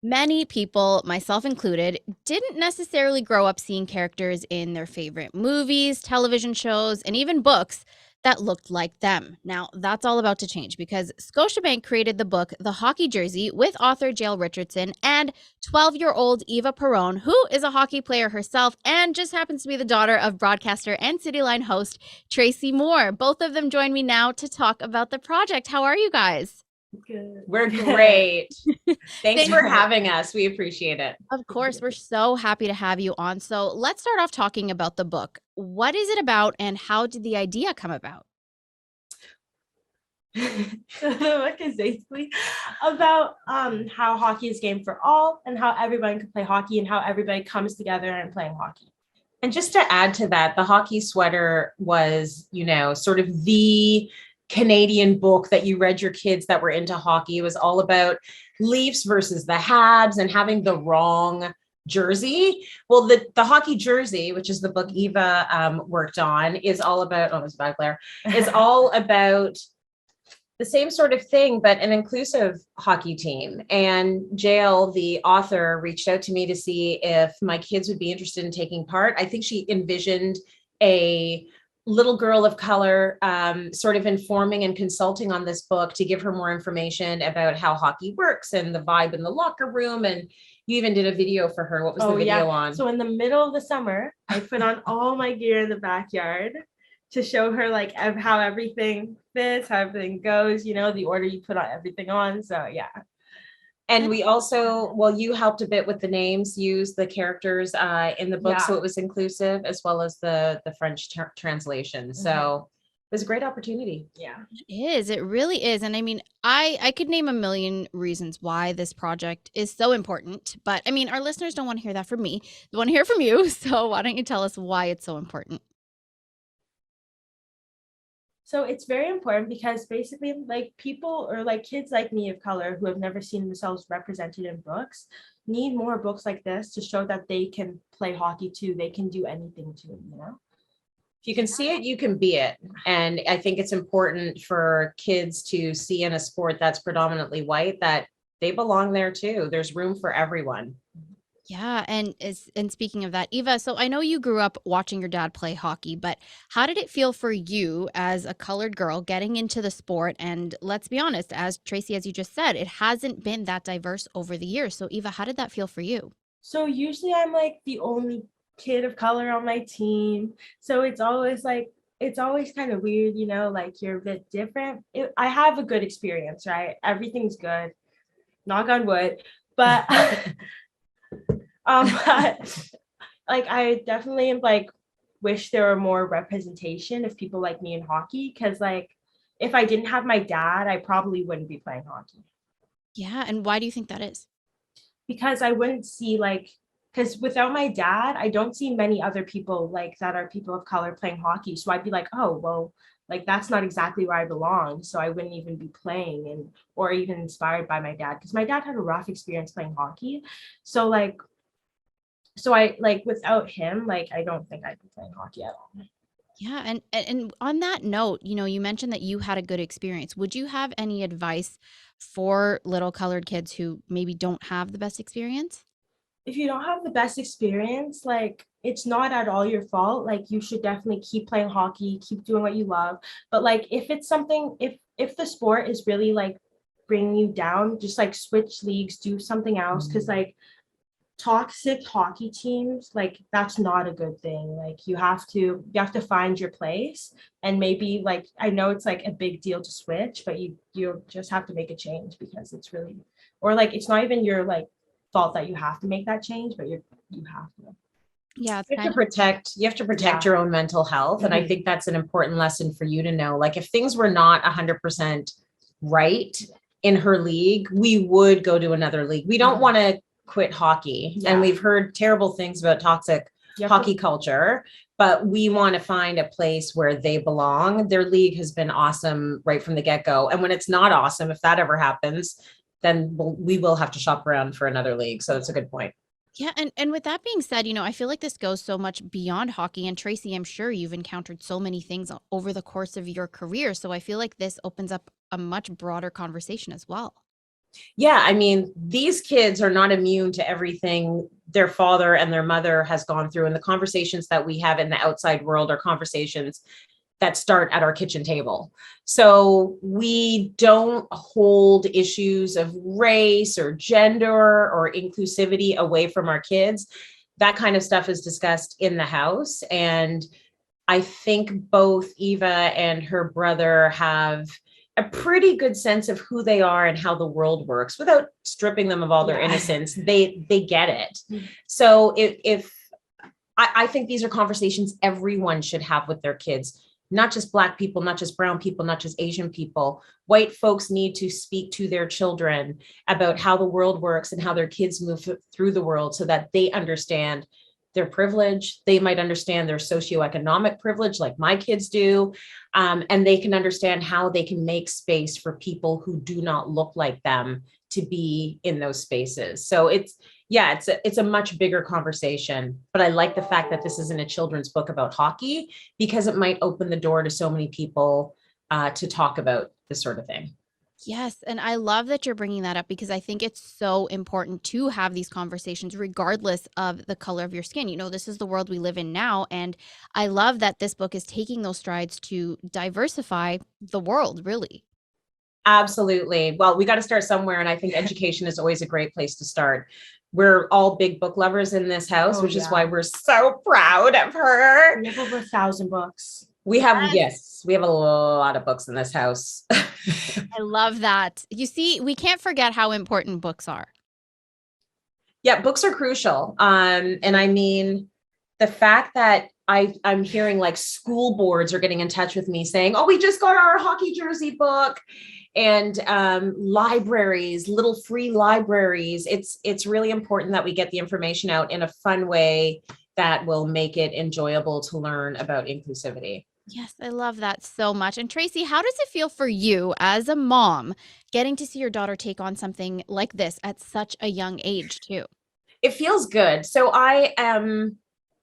Many people, myself included, didn't necessarily grow up seeing characters in their favorite movies, television shows, and even books that looked like them. Now, that's all about to change because Scotiabank created the book The Hockey Jersey with author Jael Richardson and 12-year-old Eva Perron, who is a hockey player herself and just happens to be the daughter of broadcaster and Cityline host Tracy Moore. Both of them join me now to talk about the project. How are you guys? Good. We're great. Thanks Thank for having us. We appreciate it. Of course, we're so happy to have you on. So let's start off talking about the book. What is it about and how did the idea come about? So the book is basically about how hockey is a game for all and how everybody can play hockey and how everybody comes together and playing hockey. And just to add to that, the hockey sweater was, sort of the Canadian book that you read your kids that were into hockey. It was all about Leafs versus the Habs and having the wrong jersey. Well, the hockey jersey, which is the book Eva worked on, is all about, oh, there's a bad glare, is all about the same sort of thing, but an inclusive hockey team. And Jael, the author, reached out to me to see if my kids would be interested in taking part. I think she envisioned a little girl of color sort of informing and consulting on this book to give her more information about how hockey works and the vibe in the locker room. And you even did a video for her. What was the video on? So in the middle of the summer, I put on all my gear in the backyard to show her like how everything fits, how everything goes, the order you put on everything on. So yeah. And we also, you helped a bit with the names, use the characters in the book, so it was inclusive, as well as the French translation. So it was a great opportunity. Yeah, It is. It really is. And I mean, I could name a million reasons why this project is so important. But I mean, our listeners don't want to hear that from me. They want to hear from you. So why don't you tell us why it's so important? So it's very important because basically like people or like kids like me of color who have never seen themselves represented in books need more books like this to show that they can play hockey too. They can do anything too, If you can see it, you can be it. And I think it's important for kids to see in a sport that's predominantly white that they belong there too. There's room for everyone. Yeah, and speaking of that, Eva, so I know you grew up watching your dad play hockey, but how did it feel for you as a colored girl getting into the sport? And let's be honest, as Tracy, as you just said, it hasn't been that diverse over the years. So Eva, how did that feel for you? So usually I'm like the only kid of color on my team. So it's always kind of weird, like you're a bit different. I have a good experience, right? Everything's good. Knock on wood. But but like I definitely like wish there were more representation of people like me in hockey, because like if I didn't have my dad, I probably wouldn't be playing hockey. Yeah, and why do you think that is? Because I wouldn't see because without my dad, I don't see many other people like that are people of color playing hockey. So I'd be like, oh well, like that's not exactly where I belong. So I wouldn't even be playing or even inspired by my dad, because my dad had a rough experience playing hockey. So I like without him, like I don't think I'd be playing hockey at all. Yeah, and on that note, you mentioned that you had a good experience. Would you have any advice for little colored kids who maybe don't have the best experience? If you don't have the best experience, like it's not at all your fault. Like you should definitely keep playing hockey, keep doing what you love. But like if it's something, if the sport is really like bringing you down, just like switch leagues, do something else. Because like toxic hockey teams, like that's not a good thing. Like you have to find your place, and maybe like I know it's like a big deal to switch, but you just have to make a change, because it's really, or like it's not even your like fault that you have to make that change, but you have to. Yeah, it's You have to protect your own mental health. And I think that's an important lesson for you to know. Like if things were not 100% right in her league, we would go to another league. We don't want to quit hockey. And we've heard terrible things about toxic hockey culture, but we want to find a place where they belong. Their league has been awesome right from the get-go. And when it's not awesome, if that ever happens, then we will have to shop around for another league. So that's a good point. Yeah, and with that being said, I feel like this goes so much beyond hockey. And Tracy, I'm sure you've encountered so many things over the course of your career. So I feel like this opens up a much broader conversation as well. Yeah, I mean, these kids are not immune to everything their father and their mother has gone through. And the conversations that we have in the outside world are conversations that start at our kitchen table. So we don't hold issues of race or gender or inclusivity away from our kids. That kind of stuff is discussed in the house. And I think both Eva and her brother have a pretty good sense of who they are and how the world works without stripping them of all their innocence. They get it. So if I think these are conversations everyone should have with their kids, not just Black people, not just brown people, not just Asian people. White folks need to speak to their children about how the world works and how their kids move through the world so that they understand their privilege. They might understand their socioeconomic privilege like my kids do. And they can understand how they can make space for people who do not look like them to be in those spaces. So it's a much bigger conversation, but I like the fact that this isn't a children's book about hockey because it might open the door to so many people to talk about this sort of thing. Yes, and I love that you're bringing that up because I think it's so important to have these conversations regardless of the color of your skin. You know, this is the world we live in now, and I love that this book is taking those strides to diversify the world, really. Absolutely. Well, we got to start somewhere, and I think education is always a great place to start. We're all big book lovers in this house, which is why we're so proud of her. We have over 1,000 books. We have a lot of books in this house. I love that. You see, we can't forget how important books are. Yeah, books are crucial. And I mean, the fact that I'm hearing like school boards are getting in touch with me saying, oh, we just got our hockey jersey book, and libraries, little free libraries. It's really important that we get the information out in a fun way that will make it enjoyable to learn about inclusivity. Yes, I love that so much. And Tracy, how does it feel for you as a mom getting to see your daughter take on something like this at such a young age too? It feels good. So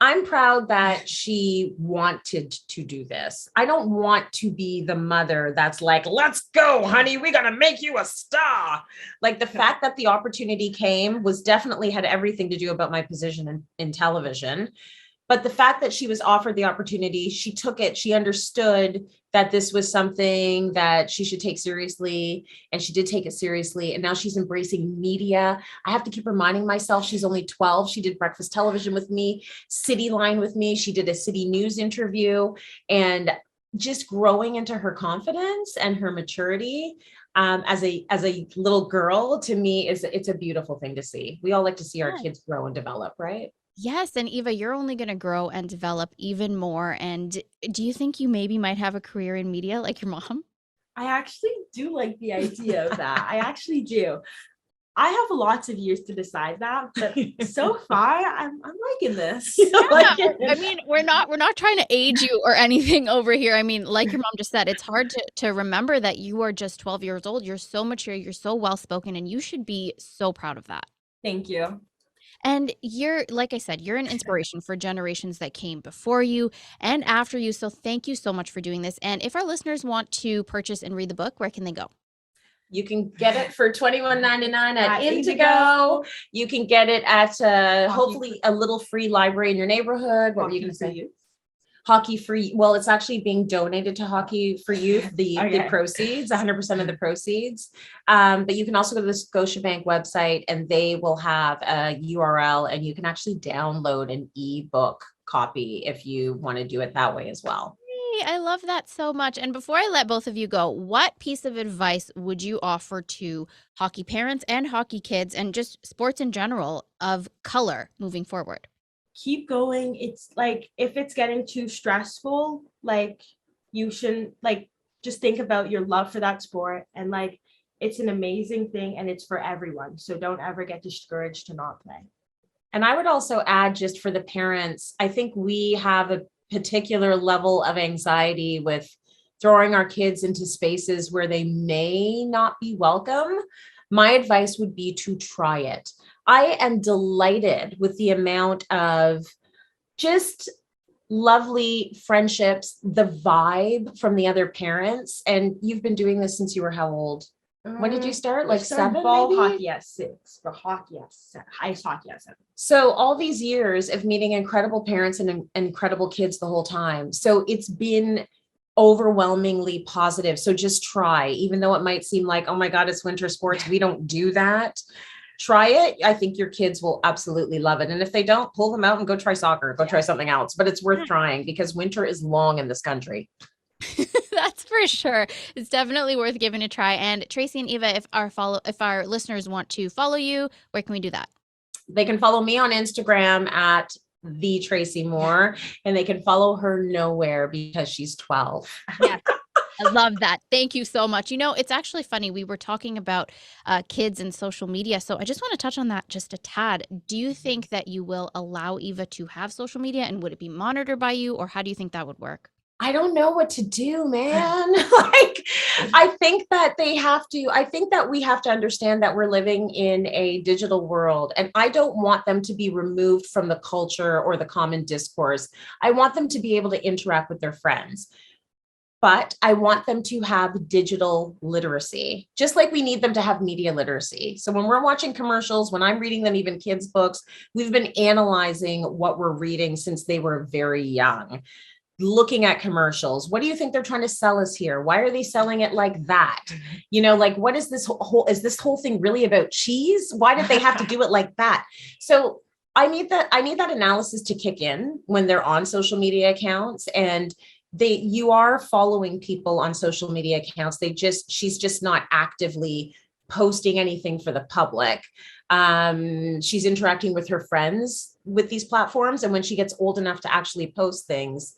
I'm proud that she wanted to do this. I don't want to be the mother that's like, let's go, honey, we got to make you a star. Like the fact that the opportunity came was definitely had everything to do about my position in television. But the fact that she was offered the opportunity, she took it, she understood that this was something that she should take seriously, and she did take it seriously. And now she's embracing media. I have to keep reminding myself she's only 12. She did breakfast television with me, Cityline with me. She did a City News interview, and just growing into her confidence and her maturity as a little girl, to me, it's a beautiful thing to see. We all like to see our kids grow and develop, right? Yes, and Eva, you're only going to grow and develop even more. And do you think you maybe might have a career in media like your mom? I actually do like the idea of that. I actually do. I have lots of years to decide that, but so far I'm liking this. I mean, we're not trying to age you or anything over here. I mean, like your mom just said, it's hard to remember that you are just 12 years old. You're so mature, you're so well spoken, and you should be so proud of that. Thank you. And you're, like I said, you're an inspiration for generations that came before you and after you. So thank you so much for doing this. And if our listeners want to purchase and read the book, where can they go? You can get it for $21.99 at Indigo. You can get it at hopefully a little free library in your neighborhood. What were you going to say? Hockey Free. Well, it's actually being donated to Hockey for Youth, the proceeds, 100% of the proceeds. But you can also go to the Scotiabank website, and they will have a URL, and you can actually download an ebook copy if you want to do it that way as well. I love that so much. And before I let both of you go, what piece of advice would you offer to hockey parents and hockey kids and just sports in general of color moving forward? Keep going. It's like, if it's getting too stressful, like you shouldn't, like, just think about your love for that sport, and like it's an amazing thing and it's for everyone. So don't ever get discouraged to not play. And I would also add, just for the parents, I think we have a particular level of anxiety with throwing our kids into spaces where they may not be welcome. My advice would be to try it. I am delighted with the amount of just lovely friendships, the vibe from the other parents. And you've been doing this since you were how old? When did you start? We Like started 7, ball maybe? hockey at 6, but hockey at 7, ice hockey at 7. So all these years of meeting incredible parents and incredible kids the whole time. So it's been overwhelmingly positive. So just try, even though it might seem like, oh my God, it's winter sports. We don't do that. Try it. I think your kids will absolutely love it. And if they don't, pull them out and go try soccer, go try something else. But it's worth trying because winter is long in this country. That's for sure. It's definitely worth giving a try. And Tracy and Eva, if our listeners want to follow you, where can we do that? They can follow me on Instagram at the Tracy Moore, and they can follow her nowhere because she's 12. Yes. I love that. Thank you so much. You know, it's actually funny. We were talking about kids and social media. So I just want to touch on that just a tad. Do you think that you will allow Eva to have social media, and would it be monitored by you, or how do you think that would work? I don't know what to do, man. Like, I think that I think that we have to understand that we're living in a digital world, and I don't want them to be removed from the culture or the common discourse. I want them to be able to interact with their friends, but I want them to have digital literacy, just like we need them to have media literacy. So when we're watching commercials, when I'm reading them, even kids' books, we've been analyzing what we're reading since they were very young, looking at commercials. What do you think they're trying to sell us here? Why are they selling it like that? You know, like, what is is this whole thing really about cheese? Why did they have to do it like that? So I need that analysis to kick in when they're on social media accounts, and you are following people on social media accounts. She's just not actively posting anything for the public. She's interacting with her friends with these platforms. And when she gets old enough to actually post things,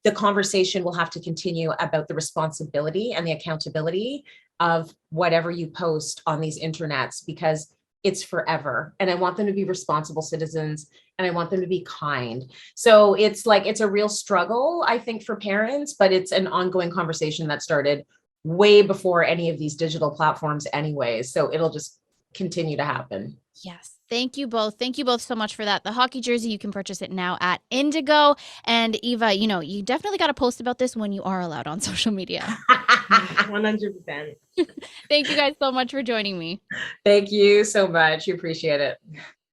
the conversation will have to continue about the responsibility and the accountability of whatever you post on these internets, because it's forever. And I want them to be responsible citizens, and I want them to be kind. So it's a real struggle, I think, for parents, but it's an ongoing conversation that started way before any of these digital platforms anyways. So it'll just continue to happen. Yes. Thank you both. Thank you both so much for that. The hockey jersey, you can purchase it now at Indigo. And Eva, you know, you definitely got to post about this when you are allowed on social media. 100%. Thank you guys so much for joining me. Thank you so much. You appreciate it.